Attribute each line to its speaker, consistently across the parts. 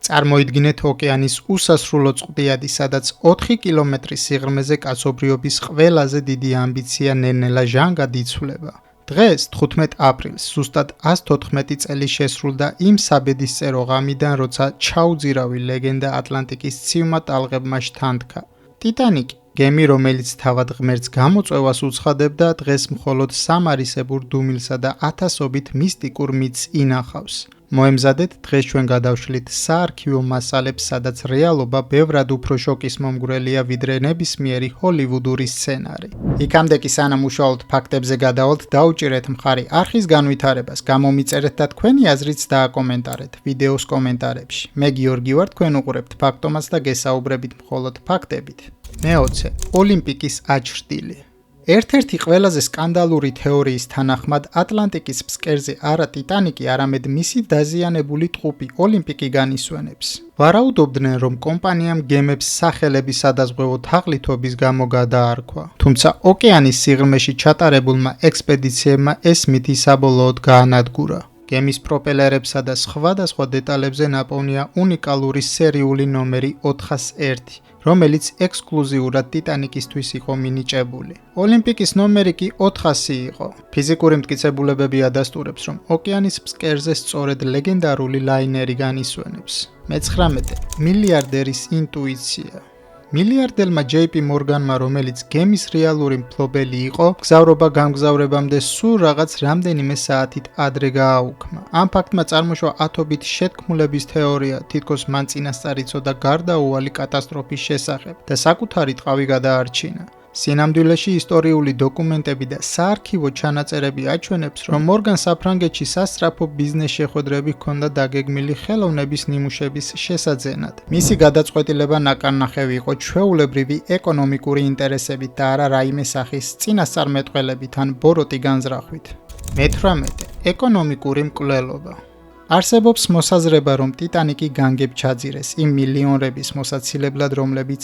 Speaker 1: წარმოიდგინეთ ოკეანის უსასრულო წყვილადი, სადაც 4 კილომეტრის სიღრმეზე კაცობრიობის ყველაზე დიდი ამბიცია ნელ-ნელა ჟანგად იცვლება. დღეს 15 აპრილს ზუსტად 114 წელი შესრულდა იმ საბედისწერო ღამიდან, როცა ჩაუძირავი ლეგენდა ატლანტიკის ცივმა ტალღებმა შთანთქა. ტიტანიკი, გემი, რომელიც თავად ღმერთს გამოწვევას უცხადებდა, დღეს მხოლოდ სამარისებურ დუმილსა და ათასობით მისტიკურ მითს ინახავს. მოემზადეთ დღეს ჩვენ გადავშლით საარქივო მასალებს, სადაც რეალობა ბევრად უფრო შოკის მომგვრელია ვიდრე ნებისმიერი ჰოლივუდური სცენარი. იქამდე კი სანამ უშუალოდ ფაქტებზე გადავალთ, დაუჭირეთ მხარი არხის განვითარებას, გამომიწერეთ და თქვენი აზრიც დააკომენტარეთ ვიდეოს კომენტარებში. მე გიორგი ვარ, თქვენ უყურებთ ფაქტომას და გესაუბრებით მხოლოდ ფაქტებით. მე-20 ოლიმპიკის აჩრდილი. ერთ-ერთი ყველაზე სკანდალური თეორიის თანახმად, ატლანტიკის ფსკერზე არა ტიტანიკი, არამედ მისი დაზიანებული ტყუპი ოლიმპიკი განისვენებს. ვარაუდობდნენ, რომ კომპანიამ გემებს სახელები სადაზღვევო თაღლითობის გამო გადაარქვა. თუმცა ოკეანის სიღრმეში ჩატარებულმა ექსპედიციებმა ეს მითი საბოლოოდ გაანადგურა. გემის პროპელერებსა და სხვადასხვა დეტალებზე ნაპოვნია უნიკალური სერიული ნომერი 401, რომელიც ექსკლუზიურად ტიტანიკისთვის იყო მინიჭებული. ოლიმპიკის ნომერი კი 400 იყო. ფიზიკური მტკიცებულებები ადასტურებს, რომ ოკეანის ფსკერზე სწორედ ლეგენდარული ლაინერი განისვენებს. მე-19 მილიარდერის ინტუიცია. მილიარდელმა ჯეი-პი მორგანმა, რომელიც გემის რეალური მფლობელი იყო, გზავრობა გამგზავრებამდე სულ რაღაც რამდენიმე საათით ადრე გააუქმა. ამ ფაქტმა წარმოშვა ათობით შეთქმულების თეორია, თითქოს მან წინასწარ იცოდა გარდაუვალი კატასტროფის შესახებ და საკუთარი ტყავი გადაარჩინა. სინამდვილეში ისტორიული დოკუმენტები და საარქივო ჩანაწერები აჩვენებს, რომ მორგანს საფრანგეთში სასწრაფო ბიზნეს შეხვედრები ჰქონდა დაგეგმილი ხელოვნების ნიმუშების შესაძენად. მისი გადაწყვეტილება ნაკარნახევი იყო ჩვეულებრივი ეკონომიკური ინტერესებით და არა რაიმე სახის წინასწარმეტყველებით ან ბოროტი განზრახვით. მე-18 ეკონომიკური მკვლელობა. არსებობს მოსაზრება, რომ ტიტანიკი განგებ ჩაძირეს იმ მილიონრების მოსაცილებლად, რომლებიც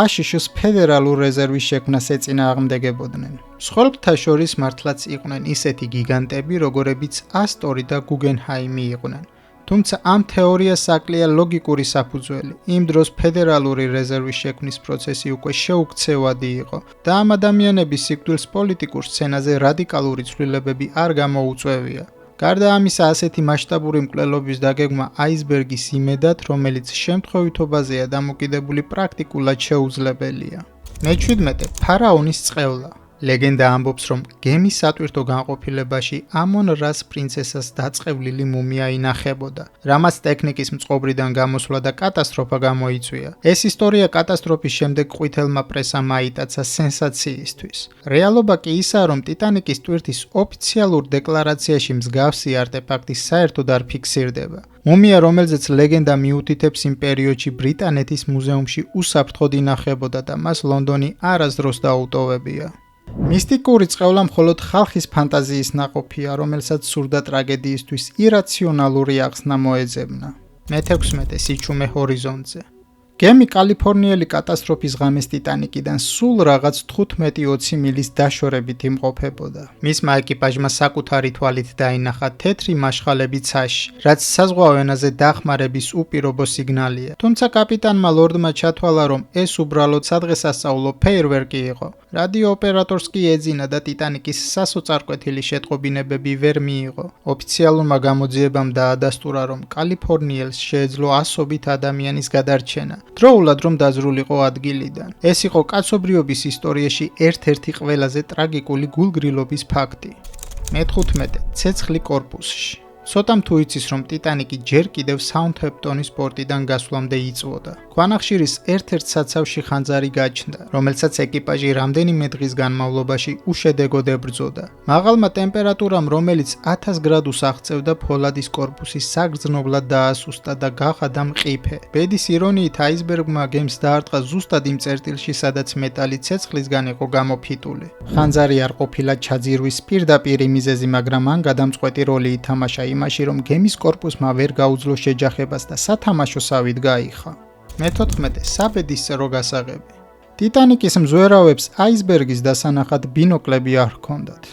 Speaker 1: აშშ-ს ფედერალურ რეზერვის შექმნას ეწინააღმდეგებოდნენ. მსხვერპლთა შორის მართლაც იყვნენ ისეთი გიგანტები, როგორებიც ასტორი და გუგენჰაიმი იყვნენ. თუმცა ამ თეორიას აკლია ლოგიკური საფუძველი. იმ დროს ფედერალური რეზერვის შექმნის პროცესი უკვე შეუქცევადი იყო და ამ ადამიანების სიკვდილს პოლიტიკურ სცენაზე რადიკალური ცვლილებები არ გამოუწვევია. გარდა ამისა, ასეთი მასშტაბური მკვლელობის დაგეგმა აისბერგის იმედად, რომელიც შემთხვევითობაზეა დამოკიდებული, პრაქტიკულად შეუძლებელია. მე-17 ფარაონის წყევლა. ლეგენდა ამბობს, რომ გემის სატვირთო განყოფილებაში ამონ-რას პრინცესას დაწყევლილი მუმია ინახებოდა, რამაც ტექნიკის მწყობრიდან გამოსვლა და კატასტროფა გამოიწვია. ეს ისტორია კატასტროფის შემდეგ ყვითელმა პრესამ აიტაცა სენსაციისთვის. რეალობა კი ისაა, რომ ტიტანიკის ტვირთის ოფიციალურ დეკლარაციაში მსგავსი არტეფაქტი საერთოდ არ ფიქსირდება. მუმია, რომელზეც ლეგენდა მიუთითებს, იმ პერიოდში ბრიტანეთის მუზეუმში უსაფრთხოდ ინახებოდა და მას ლონდონი არასდროს დაუტოვებია. მისტიკური წყევლა მხოლოდ ხალხის ფანტაზიის ნაყოფია, რომელსაც სურდა ტრაგედიისთვის ირაციონალური ახსნა მოეძებნა. მე-16 სიჩუმე ჰორიზონტზე. გემი კალიფორნიელი კატასტროფის ღამეს ტიტანიკიდან სულ რაღაც 15-20 მილის დაშორებით იმყოფებოდა. მისმა ეკიპაჟმა საკუთარი თვალით დაინახა თეთრი მაშხალები ცაში, რაც საზღვაო ენაზე დახმარების უპირობო სიგნალია. თუმცა კაპიტანმა ლორდმა ჩათვალა, რომ ეს უბრალოდ სადღესასწაულო ფეიერვერკი იყო. რადიო ოპერატორს კი ეძინა და ტიტანიკის სასოწარკვეთილი შეტყობინებები ვერ მიიღო. ოფიციალურმა გამოძიებამ დაადასტურა, რომ კალიფორნიელს შეეძლო ასობით ადამიანის გადარჩენა. დროულად რომ დაზრულიყო ადგილიდან. ეს იყო კაცობრიობის ისტორიაში ერთ-ერთი ყველაზე ტრაგიკული გულგრილობის ფაქტი. მე-15 ცეცხლი კორპუსში. ცოტამ თუ იცის, რომ ტიტანიკი ჯერ კიდევ საუთჰემპტონის პორტიდან გასვლამდე იწვოდა. ქვანახშირის ერთ-ერთ საცავში ხანძარი გაჩნდა, რომელსაც ეკიპაჟი რამდენიმე დღის განმავლობაში უშედეგოდ ებრძოდა. მაღალმა ტემპერატურამ, რომელიც 1000 გრადუსს აღწევდა, ფოლადის კორპუსი საგრძნობლად დაასუსტა და გაყადა მყიფე. ბედის ირონიით, აისბერგმა გემს დაარტყა ზუსტად იმ წერტილში, სადაც მეტალი ცეცხლისგან იყო გამოფიტული. ხანძარი არ ყოფილა ჩაძირვის პირდაპირი მიზეზი, მაგრამ მან გადამწყვეტი როლი ითამაშა იმაში, რომ გემის კორპუსმა ვერ გაუძლო შეჯახებას და სათამაშოსავით გაიხა. მე-14 საბედისწერო გასაღები. ტიტანიკის მზვერავებს აისბერგის დასანახად ბინოკლები არ ჰქონდათ.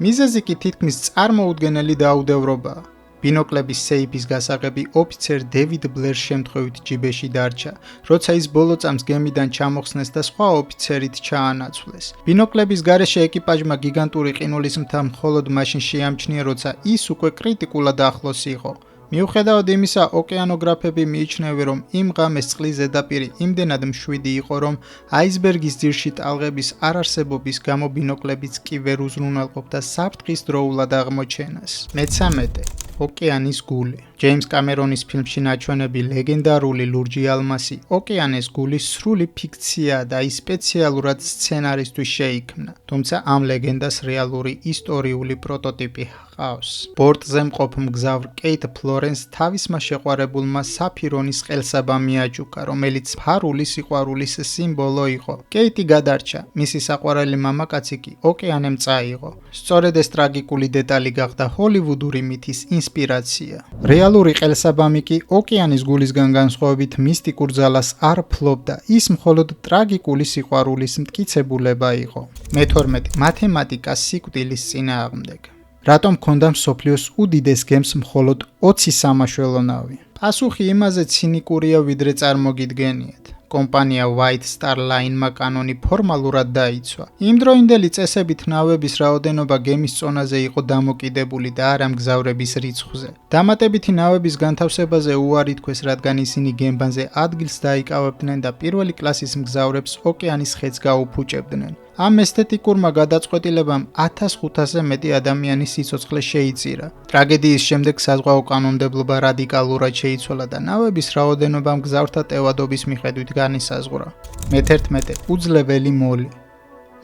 Speaker 1: მიზეზი კი თითქმის წარმოუდგენელი დაუდევრობაა. ბინოკლების სეიფის გასაღები ოფიცერ დევიდ ბლერს შემთხვევით ჯიბეში დარჩა, როცა ის ბოლო წამს გემიდან ჩამოხსნეს და სხვა ოფიცერით ჩაანაცვლეს. ბინოკლების გარეშე ეკიპაჟმა გიგანტური ყინულის მთა მხოლოდ მაშინ შეამჩნია, როცა ის უკვე კრიტიკულად ახლოს იყო. მიუხედავად იმისა, ოკეანოგრაფები მიიჩნევენ, რომ იმ ღამეს წყლის ზედაპირი იმდენად მშვიდი იყო, რომ აისბერგის ძირში ტალღების არარსებობის გამო ბინოკლებიც კი ვერ უზრუნველყოფდა საფრთხის დროულად აღმოჩენას. მე-13 ოკეანის გული. ჯეიმს კამერონის ფილმში ნაჩვენები ლეგენდარული ლურჯი ალმასი ოკეანის გულის სრული ფიქცია და ის სპეციალურად სცენარისთვის შეიქმნა, თუმცა ამ ლეგენდას რეალური ისტორიული პროტოტიპი ჰყავს. ბორტზე მყოფ მგზავრ კეით ფლორენს თავისმა შეყვარებულმა საფირონის ყელსაბა მიაჯუկა, რომელიც ფარული სიყვარულის სიმბოლო იყო. კეიტი გადარჩა, მისი საყვარელი მამაკაცი კი ოკეანემ წაიღო. სწორედ ეს ტრაგიკული დეტალი გახდა ჰოლივუდური მითის ინსპირაცია. რეალური ყელსაბამი კი ოკეანის გულისგან განსხვავებით მისტიკურ ძალას არ ფლობდა, ის მხოლოდ ტრაგიკული სიყვარულის მტკიცებულება იყო. მე-12 მათემატიკას სიკვდილის წინააღმდეგ. რატომ ჰქონდა მსოფლიოს უდიდეს გემს მხოლოდ 20 სამაშველო ნავი? პასუხი იმაზე ცინიკურია, ვიდრე წარმოგიდგენიათ. კომპანია White Star Line-მა კანონი ფორმალურად დაიცვა. იმდროინდელი წესებით ნავების რაოდენობა გემის წონაზე იყო დამოკიდებული და არა მგზავრების რიცხვზე. დამატებითი ნავების განთავსებაზე უარი თქვეს, რადგან ისინი გემბანზე ადგილს დაიკავებდნენ და პირველი კლასის მგზავრებს ოკეანის ხეთს გაუფუჭებდნენ. ამ ესთეტიკურმა გადაწყვეტილებამ 1500-ზე მეტი ადამიანის სიცოცხლე შეიწირა. ტრაგედიის შემდეგ საზღვაო კანონმდებლობა რადიკალურად შეიცვალა და ნავების რაოდენობა მგზავრთა ტევადობის მიხედვით განისაზღვრა. მე-11 უძლეველი მოლი.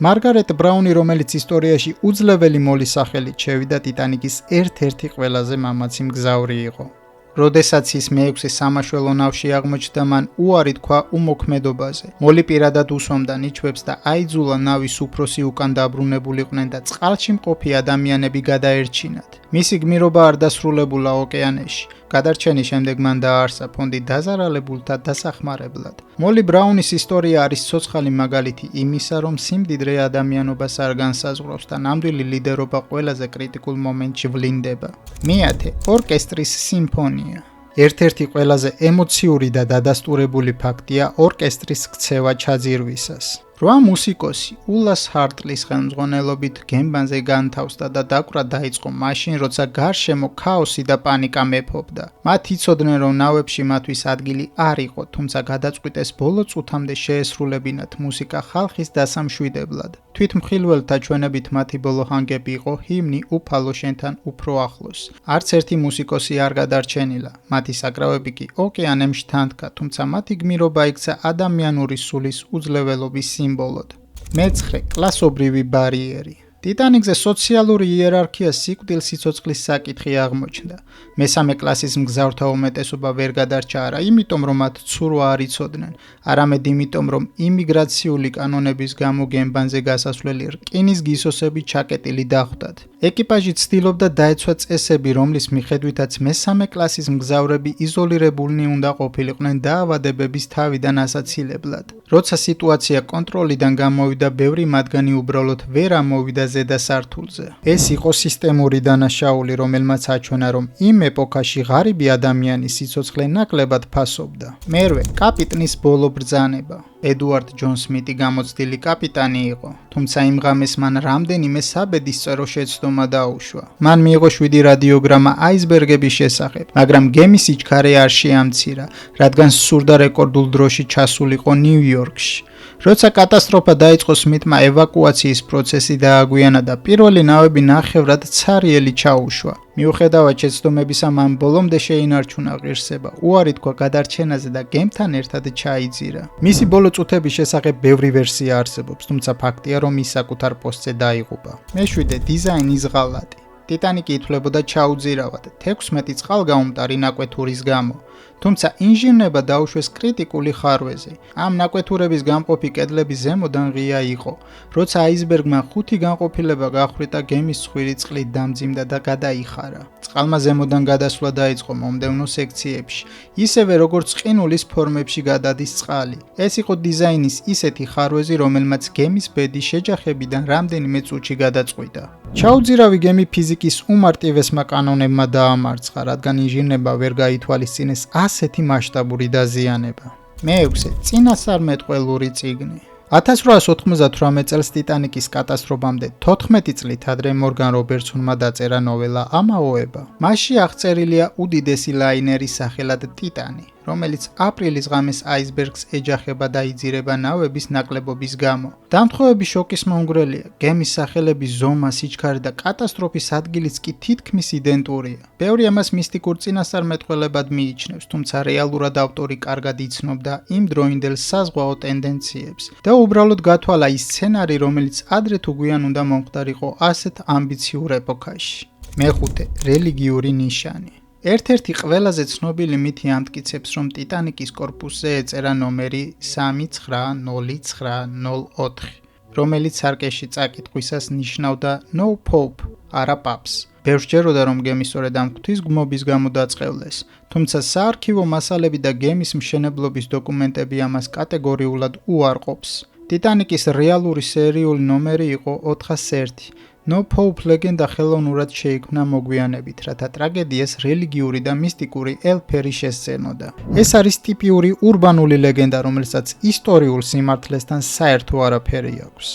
Speaker 1: მარგარეტ ბრაუნი, რომელიც ისტორიაში უძლეველი მოლის სახელით შევიდა, ტიტანიკის ერთ-ერთი ყველაზე მამაცი მგზავრი იყო. როდესაც ის მე-6 სამაშველო ნავში აღმოჩნდა, მან უარი თქვა უმოქმედობაზე. მოლი პირადად უსვამდა ნიჩვებს და აიძულა ნავის უფროსი უკან დაბრუნებულიყვნენ და წყალში მყოფი ადამიანები გადაერჩინათ. მისი გმირობა არ დასრულებულა ოკეანეში. გადარჩენის შემდეგ მან დააარსა ფონდი დაზარალებულთა დასახმარებლად. მოლი ბრაუნის ისტორია არის ცოცხალი მაგალითი იმისა, რომ სიმდიდრე ადამიანობას არ განსაზღვრავს და ნამდვილი ლიდერობა ყველაზე კრიტიკულ მომენტში ვლინდება. მე-10 ორკესტრის სიმფონია. ერთ-ერთი ყველაზე ემოციური და დადასტურებული ფაქტია ორკესტრის ქცევა ჩაძირვისას. 8 მუსიკოსი ულას ჰარტლის ხელმძღვანელობით გემბანზე განთავსდა და დაკვრა დაიწყო მაშინ, როცა გარშემო ქაოსი და პანიკა მეფობდა. მათ იცოდნენ, რომ ნავებში მათთვის ადგილი არ იყო, თუმცა გადაწყვიტეს ბოლო წუთამდე შეესრულებინათ მუსიკა ხალხის დასამშვიდებლად. თვითმხილველთა ჩვენებით მათი ბოლო ჰანგები იყო ჰიმნი უფალო შენთან უფრო ახლოს. არც ერთი მუსიკოსი არ გადარჩენილა. მათი საკრავები კი ოკეანემში თანდგა, თუმცა მათი გმირობა იქცა ადამიანური სულის უძლეველობის სიმბოლოდ. მე-9 კლასობრივი ბარიერი. ტიტანიკზე სოციალური იერარქია სიკვდილ სიცოცხლის საკითხი აღმოჩნდა. მე-3 კლასის მგზავრთა უმეტესობა ვერ გადარჩა არა იმიტომ, რომ მათ ცურვა არ იცოდნენ, არამედ იმიტომ, რომ იმიგრაციული კანონების გამო გემბანზე გასასვლელი რკინის გისოსები ჩაკეტილი დახვდათ. ეკიპაჟი ცდილობდა დაეცვა წესები, რომლის მიხედვითაც მე-3 კლასის მგზავრები იზოლირებულნი უნდა ყოფილიყვნენ დაავადებების თავიდან ასაცილებლად. როცა სიტუაცია კონტროლიდან გამოვიდა, ბევრი მათგანი უბრალოდ ვერ ამოვიდა ზედა სართულზე. ეს იყო სისტემური დანაშაული, რომელმაც აჩვენა, რომ იმ ეპოქაში ღარიბი ადამიანის სიცოცხლე ნაკლებად ფასობდა. მე-8 კაპიტნის ბოლო ბრძანება. ედუარდ ჯონ სმიტი გამოცდილი კაპიტანი იყო, თუმცა იმ ღამეს მან რამდენიმე საბედისწერო შეცდომა დაუშვა. მან მიიღო 7 რადიოგრამა აისბერგების შესახებ, მაგრამ გემის სიჩქარე არ შეამცირა, რადგან სურდა რეკორდულ დროში ჩასულიყო ნიუ-იორკში. როცა კატასტროფა დაიწყო, სმიტმა ევაკუაციის პროცესი დააგვიანა და პირველი ნავები ნახევრად ცარიელი ჩაუშვა. მიუხედავად შეცდომებისა, მან ბოლომდე შეინარჩუნა ღირსება, უარი თქვა გადარჩენაზე და გემთან ერთად ჩაიძირა. მისი ბოლო წუთების შესახებ ბევრი ვერსია არსებობს, თუმცა ფაქტია, რომ ის საკუთარ პოსტზე დაიღუპა. მე-7 დიზაინის ღალატი. ტიტანიკი ითვლებოდა ჩაუძირავად 16 წყალგაუმტარი ნაკვეთურის გამო. თუმცა ინჟინრება დაუშვეს კრიტიკული ხარვეზე. ამ ნაკვეთურების გამყოფი კედლები ზემოდან ღია იყო. როცა აისბერგმა 5 განყოფილება გახვრიტა, გემის ცხვირი წყლით დამძიმდა და გადაიხარა. წყალმა ზემოდან გადასვლა დაიწყო მომდევნო სექციებში, ისევე როგორც ყინულის ფორმებში გადადის წყალი. ეს იყო დიზაინის ისეთი ხარვეზი, რომელმაც გემის ბედი შეჯახებიდან რამდენიმე წუთში გადაწყვიტა. ჩაუძირავი გემი ფიზიკის უმარტივესმა კანონებმა დაამარცხა, რადგან ინჟინრება ვერ გაითვალისწინეს ასეთი მასშტაბური დაზიანება. მეექვსე, წინასწარმეტყველური წიგნი. 1898 წელს ტიტანიკის კატასტროფამდე 14 წლით ადრე მორგან რობერტსონმა დაწერა ნოველა ამაოება. მასში აღწერილია უდიდესი ლაინერის სახელად ტიტანი, რომელიც აპრილის ღამეს აისბერგს ეჯახება და იძირება ნავების ნაკლებობის გამო. დამთხოვების შოკის მომგვრელია, გემის სახელების ზომა, სიჩქარე და კატასტროფის ადგილიც კი თითქმის იდენტურია. ბევრი ამას მისტიკურ წინასწარმეტყველებად მიიჩნევს, თუმცა რეალურად ავტორი კარგად იცნობდა იმ დროინდელ საზღვაო ტენდენციებს და უბრალოდ გათვალა ის სცენარი, რომელიც ადრე თუ გვიან უნდა მომხდარიყო ასეთ ამბიციურ ეპოქაში. მეხუთე, რელიგიური ნიშანი. ერთ-ერთი ყველაზე ცნობილი მითი ამტკიცებს, რომ ტიტანიკის კორპუსზე ეწერა ნომერი 3904, რომელიც სარკეში წაკითხვისას ნიშნავდა No Pope, არა პაპს. ბევრს ჯეროდა, რომ გემი სწორედ ამ ღვთისმგმობის გამო დაწყევლეს, თუმცა საარქივო მასალები და გემის მშენებლობის დოკუმენტები ამას კატეგორიულად უარყოფს. ტიტანიკის რეალური სერიული ნომერი იყო 401. No Pope ლეგენდა ხელოვნურად შეიქმნა მოგვიანებით, რათა ტრაგედიას რელიგიური და მისტიკური ელფერი შესწენოდა. ეს არის ტიპიური ურბანული ლეგენდა, რომელსაც ისტორიულ სიმართლესთან საერთო არაფერი აქვს.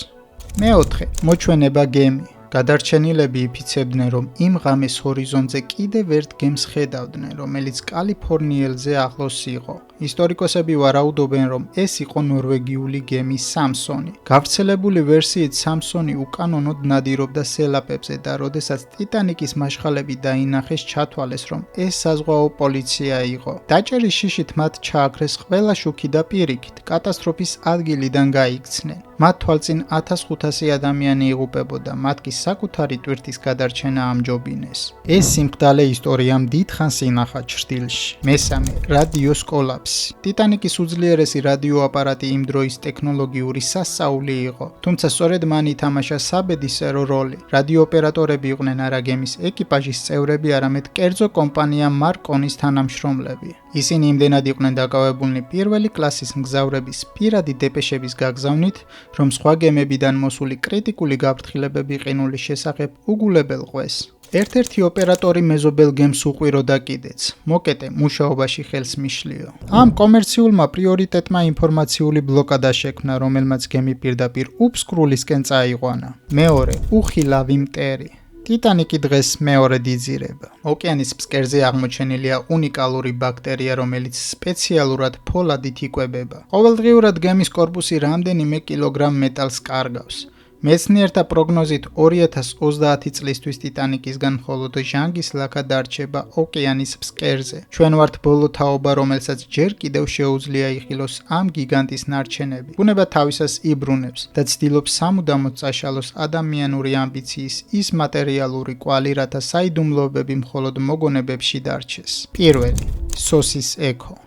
Speaker 1: მეოთხე, მოჩვენება გემი. გადარჩენილები იფიცებდნენ, რომ იმ ღამეს ჰორიზონტზე კიდევ ერთ გემს ხედავდნენ, რომელიც კალიფორნიელზე ახლოს იყო. ისტორიკოსები ვარაუდობენ, რომ ეს იყო ნორვეგიული გემი სამსონი. გავრცელებული ვერსიით სამსონი უკანონოდ ნადირობდა სელაპებზე და როდესაც ტიტანიკის მაშხალები დაინახეს, ჩათვალეს, რომ ეს საზღვაო პოლიცია იყო. დაჭერის შიშით მათ ჩააქრეს ყველა შუქი და პირიქით კატასტროფის ადგილიდან გაიქცნენ. მათ თვალწინ 1500 ადამიანი იღუპებოდა, მათ კი საკუთარი ტვირთის გადარჩენა ამჯობინეს. ეს სიმხდალე ისტორიამ დიდხანს ინახა ჩრდილში. მესამე, რადიოს კოლაფსი. ტიტანიკის უძლიერესი რადიო აპარატი იმ დროის ტექნოლოგიური სასწაული იყო, თუმცა სწორედ მან ითამაშა საბედისწერო როლი. რადიო ოპერატორები იყვნენ არა გემის ეკიპაჟის წევრები, არამედ კერძო კომპანია მარკონის თანამშრომლები. ისინი იმდენად იყვნენ დაკავებულნი პირველი კლასის მგზავრების პირადი დეპეშების გაგზავნით, რომ სხვა გემებიდან მოსული კრიტიკული გაფრთხილებები ყინულის შესახებ უგულებელ ყვეს. ერთ-ერთი ოპერატორი მეზობელ გემს უყვიროდა კიდეც. მოკეტე მუშაობაში ხელს მიშლიო. ამ კომერციულმა პრიორიტეტმა ინფორმაციული ბლოკადა შექმნა, რომელმაც გემი პირდაპირ უფსკრულისკენ წაიყვანა. მეორე, უხილავი მტერი. ტიტანიკი დღეს მეორედ იძირება. ოკეანის ფსკერზე აღმოჩენილია უნიკალური ბაქტერია, რომელიც სპეციალურად ფოლადით იკვებება. ყოველდღიურად გემის კორპუსი რამდენიმე კილოგრამ მეტალს კარგავს. მეცნიერთა პროგნოზით 2030 წლისთვის ტიტანიკისგან მხოლოდ ჟანგის ლაქა დარჩება ოკეანის ფსკერზე. ჩვენ ვართ ბოლო თაობა, რომელსაც ჯერ კიდევ შეუძლია იხილოს ამ გიგანტის ნარჩენები. ბუნება თავისას იბრუნებს და ცდილობს სამუდამოდ წაშალოს ადამიანური ამბიციის ის მატერიალური კვალი, რათა საიდუმლოებები მხოლოდ მოგონებებში დარჩეს. პირველი, სოსის ექო.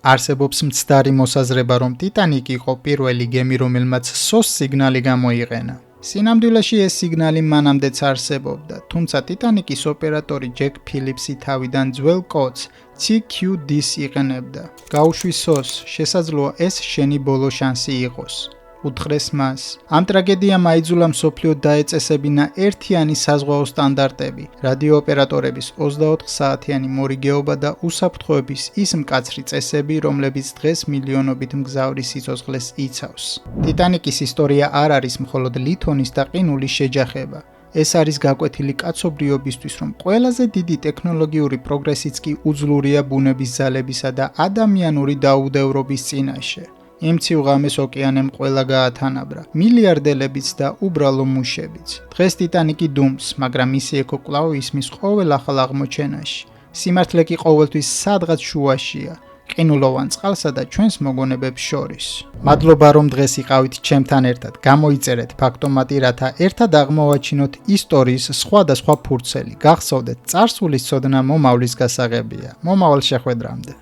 Speaker 1: არსებობს მცდარი მოსაზრება, რომ ტიტანიკი იყო პირველი გემი, რომელმაც SOS სიგნალი გამოიყენა. სინამდვილეში ეს სიგნალი მანამდეც არსებობდა, თუმცა ტიტანიკის ოპერატორი ჯეკ ფილიპსი თავიდან ძველ კოდს CQD-ს იყენებდა. გაუშვი SOS, შესაძლოა ეს შენი ბოლო შანსი იყოს. უთხრეს მას. ამ ტრაგედიამ აიძულა მსოფლიო დაეწესებინა ერთიანი საზღვაო სტანდარტები, რადიო ოპერატორების 24 საათიანი მორიგეობა და უსაფრთხოების ის მკაცრი წესები, რომლებიც დღეს მილიონობით მგზავრის სიცოცხლეს იცავს. ტიტანიკის ისტორია არ არის მხოლოდ ლითონის და ყინულის შეჯახება. ეს არის გაკვეთილი კაცობრიობისთვის, რომ ყველაზე დიდი ტექნოლოგიური პროგრესიც კი უძლურია ბუნების ძალებისა და ადამიანური დაუდევრობის წინაშე. იმ ცივ ღამეს ოკეანემ ყველა გაათანაბრა, მილიარდელებიც და უბრალო მუშებიც. დღეს ტიტანიკი დუმს, მაგრამ მისი ექო კვლავ ისმის ყოველ ახალ აღმოჩენაში. სიმართლე კი ყოველთვის სადღაც შუაშია, ყინულოვან წყალსა და ჩვენს მოგონებებს შორის. მადლობა, რომ დღეს იყავით ჩემთან ერთად. გამოიწერეთ ფაქტომატი, რათა ერთად აღმოვაჩინოთ ისტორიის სხვადასხვა ფურცელი. გახსოვდეთ, წარსულის ცოდნა მომავლის გასაღებია. მომავალ შეხვედრამდე.